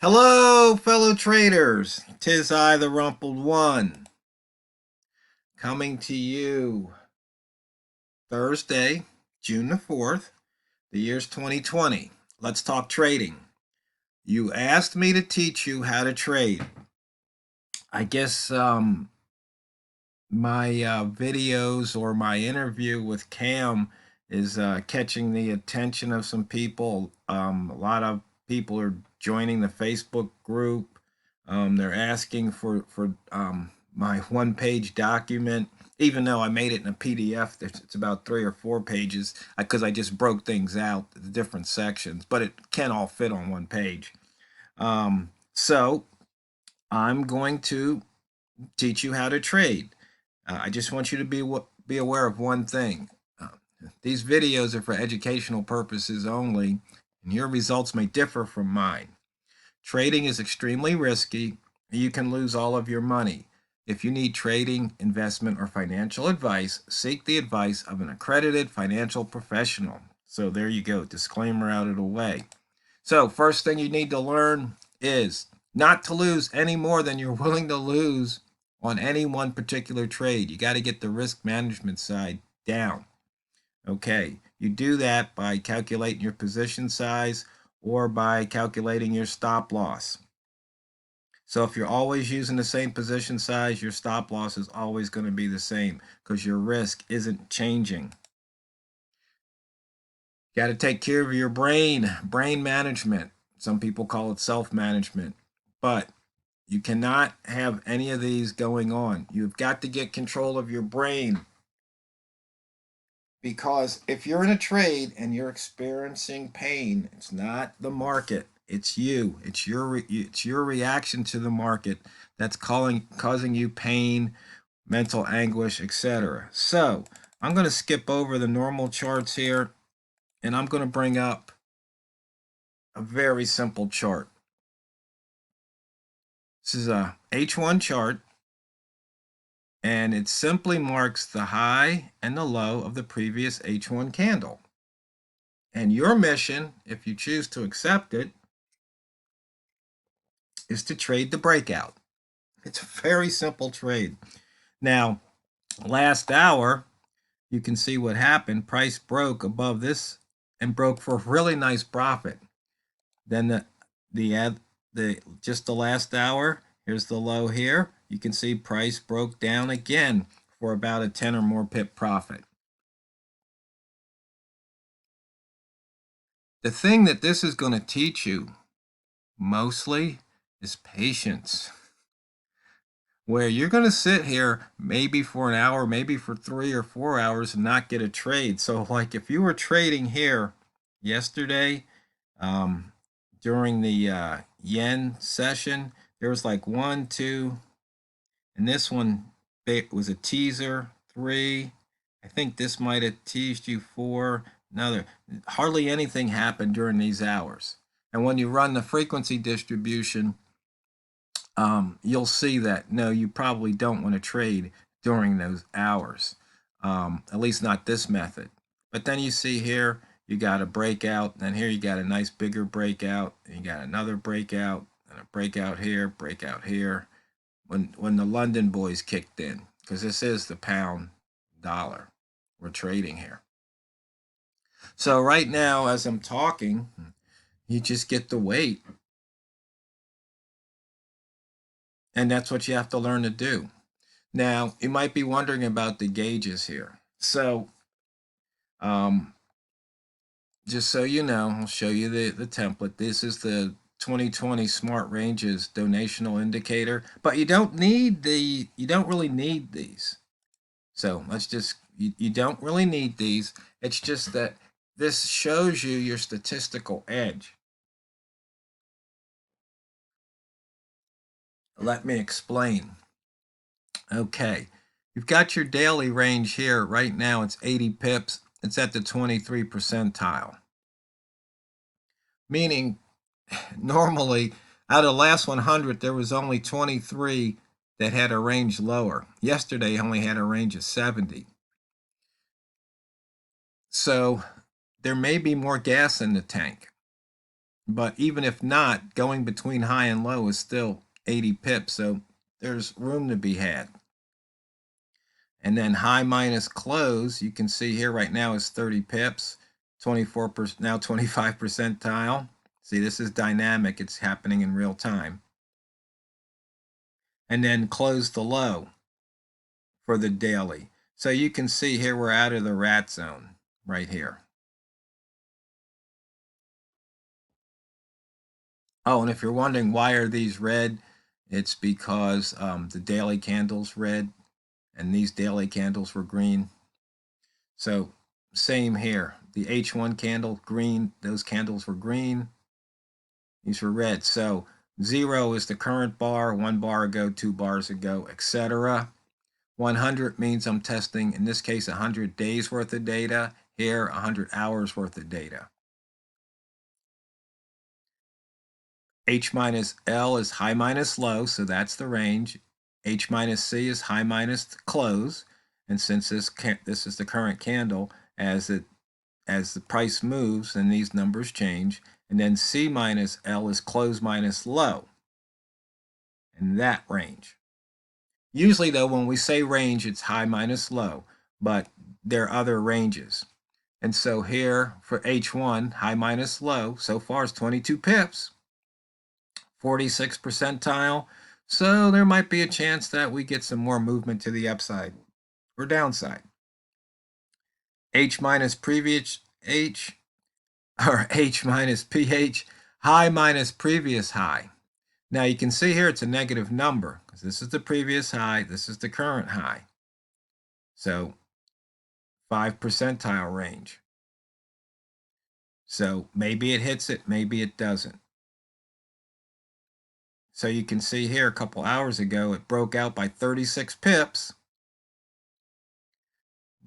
Hello, fellow traders. 'Tis I, the Rumpled One, coming to you Thursday, June the 4th. The year's 2020. Let's talk trading. You asked me to teach you how to trade. I guess my videos or my interview with Cam is catching the attention of some people. A lot of people are joining the Facebook group. They're asking for my one-page document, even though I made it in a PDF. It's about 3 or 4 pages because I just broke things out, the different sections, but it can all fit on one page. So I'm going to teach you how to trade. I just want you to be aware of one thing. Uh, these videos are for educational purposes only, and your results may differ from mine. Trading is extremely risky. You can lose all of your money. If you need trading, investment, or financial advice, seek the advice of an accredited financial professional. So there you go, disclaimer out of the way. So first thing you need to learn is not to lose any more than you're willing to lose on any one particular trade. You got to get the risk management side down. Okay, you do that by calculating your position size or by calculating your stop loss. So if you're always using the same position size, your stop loss is always going to be the same because your risk isn't changing. Got to take care of your brain management. Some people call it self-management, but you cannot have any of these going on. You've got to get control of your brain, because if you're in a trade and you're experiencing pain, it's not the market, it's you. It's your reaction to the market that's causing you pain, mental anguish, etc. So I'm going to skip over the normal charts here, and I'm going to bring up a very simple chart. This is a H1 chart, and it simply marks the high and the low of the previous H1 candle. And your mission, if you choose to accept it, is to trade the breakout. It's a very simple trade. Now, last hour, you can see what happened. Price broke above this and broke for a really nice profit. Then just the last hour, here's the low here. You can see price broke down again for about a 10 or more pip profit. The thing that this is going to teach you mostly is patience, where you're going to sit here maybe for an hour, maybe for 3 or 4 hours and not get a trade. So like if you were trading here yesterday during the yen session, there was like 1, 2, and this one it was a teaser, 3. I think this might have teased you 4. Another. Hardly anything happened during these hours. And when you run the frequency distribution, you'll see that no, you probably don't want to trade during those hours, at least not this method. But then you see here, you got a breakout, and here you got a nice bigger breakout, and you got another breakout, and a breakout here, when the London boys kicked in, because this is the pound dollar we're trading here. So right now, as I'm talking, you just get to wait. And that's what you have to learn to do. Now, you might be wondering about the gauges here. So, just so you know, I'll show you the template. This is the 2020 Smart Ranges donational indicator, but you don't really need these. So you don't really need these. It's just that this shows you your statistical edge. Let me explain. Okay, you've got your daily range here. Right now it's 80 pips. It's at the 23 percentile. Meaning, normally, out of the last 100, there was only 23 that had a range lower. Yesterday only had a range of 70. So there may be more gas in the tank. But even if not, going between high and low is still 80 pips, so there's room to be had. And then high minus close, you can see here right now is 30 pips, 24%, now 25 percentile. See, this is dynamic, it's happening in real time. And then close the low for the daily. So you can see here we're out of the rat zone right here. Oh, and if you're wondering why are these red, it's because the daily candle's red and these daily candles were green. So same here. The H1 candle, green, those candles were green. These were red. So 0 is the current bar, 1 bar ago, 2 bars ago, etc. 100 means I'm testing, in this case, 100 days worth of data. Here, 100 hours worth of data. H minus L is high minus low, so that's the range. H minus C is high minus close. And since this is the current candle, as the price moves, then these numbers change. And then C minus L is close minus low. In that range. Usually, though, when we say range, it's high minus low, but there are other ranges. And so here for H1, high minus low, so far is 22 pips, 46 percentile. So there might be a chance that we get some more movement to the upside or downside. H minus previous H, or H minus PH, high minus previous high. Now you can see here it's a negative number because this is the previous high, this is the current high. So 5 percentile range. So maybe it hits it, maybe it doesn't. So you can see here a couple hours ago, it broke out by 36 pips,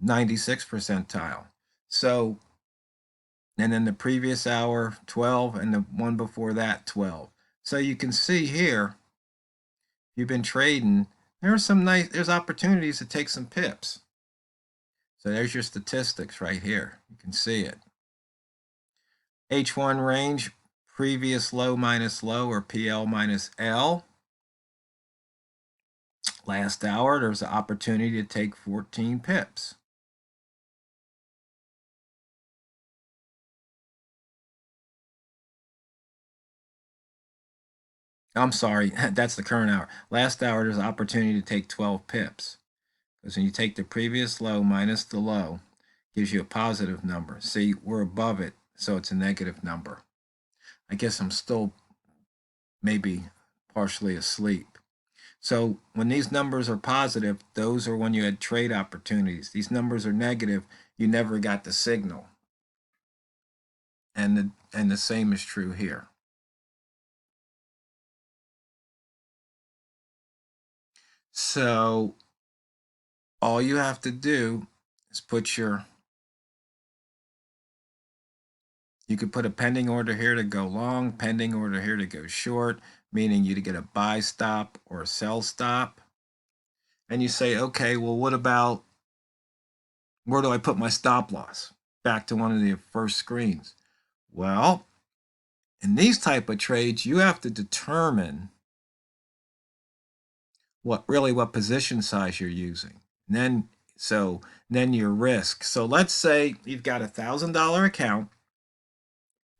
96 percentile. So, and then the previous hour, 12, and the one before that, 12. So you can see here, you've been trading, there's opportunities to take some pips. So there's your statistics right here. You can see it. H1 range, previous low minus low, or PL minus L. Last hour, there's an opportunity to take 14 pips. I'm sorry, that's the current hour. Last hour, there's an opportunity to take 12 pips. Because when you take the previous low minus the low, gives you a positive number. See, we're above it, so it's a negative number. I guess I'm still maybe partially asleep. So when these numbers are positive, those are when you had trade opportunities. These numbers are negative, you never got the signal. And the same is true here. So all you have to do is you could put a pending order here to go long, pending order here to go short, meaning you to get a buy stop or a sell stop. And you say, okay, well, what about, where do I put my stop loss? Back to one of the first screens. Well, in these type of trades, you have to determine what position size you're using. And then your risk. So let's say you've got $1,000 account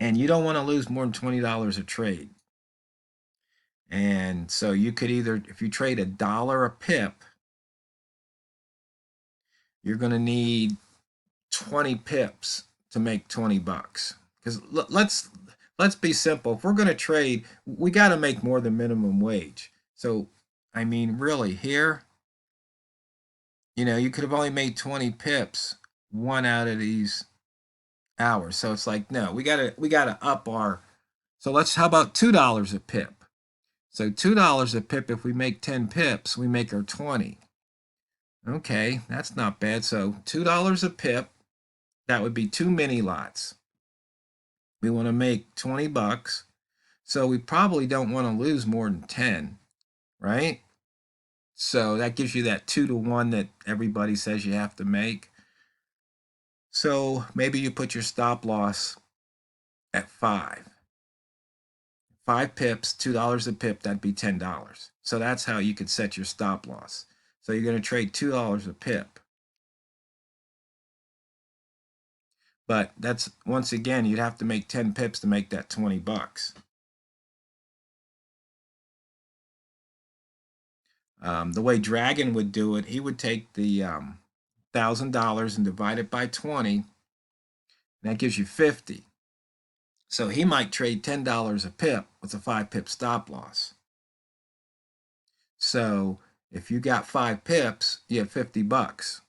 and you don't want to lose more than $20 a trade. And so you could either, if you trade $1 a pip, you're going to need 20 pips to make 20 bucks. Because let's be simple. If we're going to trade, we got to make more than minimum wage. So, I mean, really, here, you could have only made 20 pips one out of these hours. So it's like, no, we gotta up our. So how about $2 a pip? So $2 a pip, if we make 10 pips, we make our 20. Okay, that's not bad. So $2 a pip, that would be 2 mini lots. We want to make 20 bucks. So we probably don't want to lose more than 10, right? So that gives you that 2-to-1 that everybody says you have to make. So maybe you put your stop loss at 5. 5 pips, $2 a pip, that'd be $10. So that's how you could set your stop loss. So you're going to trade $2 a pip. But that's, once again, you'd have to make 10 pips to make that $20. The way Dragon would do it, he would take the $1,000 and divide it by 20, and that gives you 50. So he might trade $10 a pip with a 5 pip stop loss. So if you got 5 pips, you have $50.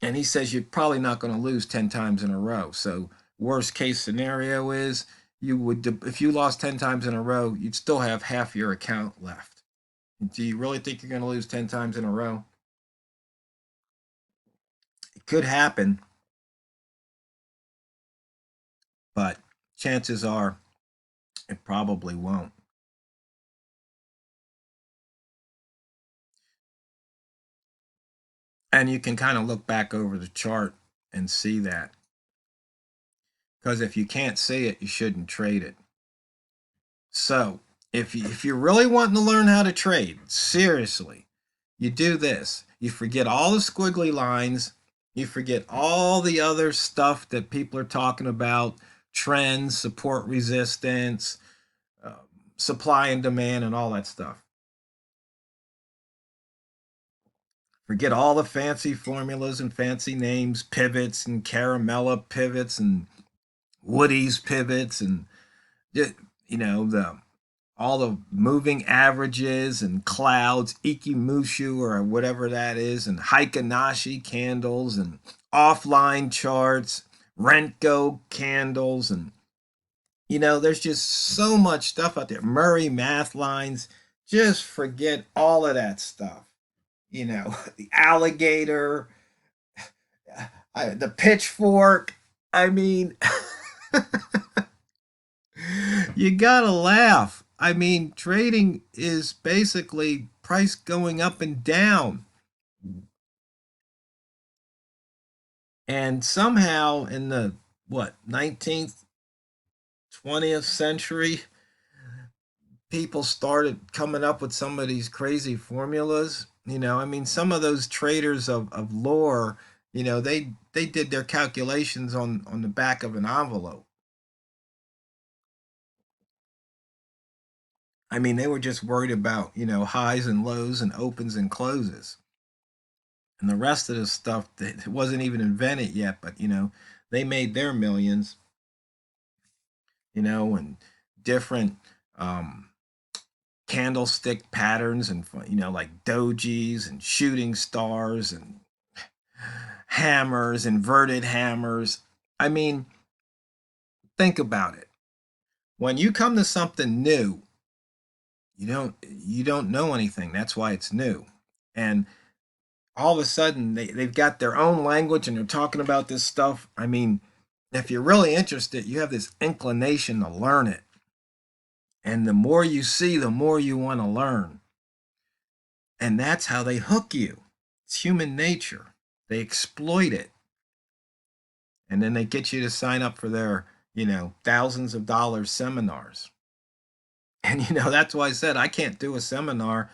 And he says you're probably not going to lose 10 times in a row. So worst case scenario is you would, if you lost 10 times in a row, you'd still have half your account left. Do you really think you're going to lose 10 times in a row? It could happen, but chances are it probably won't. And you can kind of look back over the chart and see that. Because if you can't see it, you shouldn't trade it. So if you're really wanting to learn how to trade, seriously, you do this. You forget all the squiggly lines. You forget all the other stuff that people are talking about, trends, support, resistance, uh, supply and demand, and all that stuff. Forget all the fancy formulas and fancy names, pivots and caramella pivots and Woody's pivots and the all the moving averages and clouds, Ikimushu or whatever that is, and Heikinashi candles and offline charts, Renko candles, and there's just so much stuff out there. Murray math lines. Just forget all of that stuff. The alligator, the pitchfork. I mean, you gotta laugh. I mean, trading is basically price going up and down. And somehow in the, what, 19th, 20th century, people started coming up with some of these crazy formulas. I mean, some of those traders of lore, they did their calculations on the back of an envelope. I mean, they were just worried about, highs and lows and opens and closes. And the rest of the stuff that wasn't even invented yet, but they made their millions, and different candlestick patterns and like dojis and shooting stars and hammers, inverted hammers. I mean, think about it. When you come to something new, you don't know anything. That's why it's new. And all of a sudden they've got their own language and they're talking about this stuff. I mean, if you're really interested, you have this inclination to learn it. And the more you see, the more you want to learn. And that's how they hook you. It's human nature. They exploit it. And then they get you to sign up for their, thousands of dollars seminars. And, that's why I said I can't do a seminar,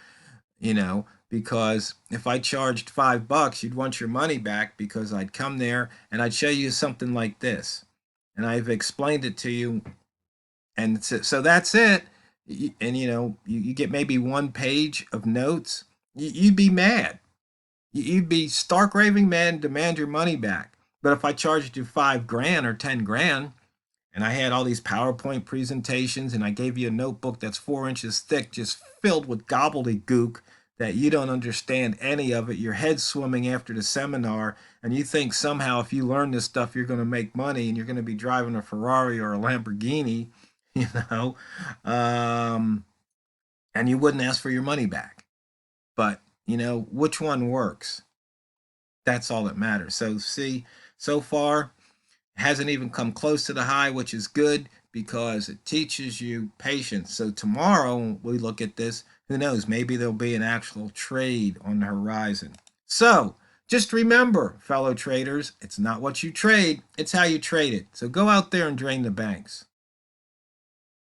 because if I charged $5, you'd want your money back because I'd come there and I'd show you something like this. And I've explained it to you. And so that's it. And, you get maybe one page of notes. You'd be mad. You'd be stark raving mad and demand your money back. But if I charged you $5,000 or $10,000, and I had all these PowerPoint presentations, and I gave you a notebook that's 4 inches thick, just filled with gobbledygook that you don't understand any of it. Your head's swimming after the seminar, and you think somehow if you learn this stuff, you're going to make money and you're going to be driving a Ferrari or a Lamborghini, you know, um, and you wouldn't ask for your money back. But, which one works? That's all that matters. So, see, so far, hasn't even come close to the high, which is good because it teaches you patience. So tomorrow when we look at this, who knows, maybe there'll be an actual trade on the horizon. So Just remember, fellow traders, it's not what you trade, it's how you trade it. So go out there and drain the banks.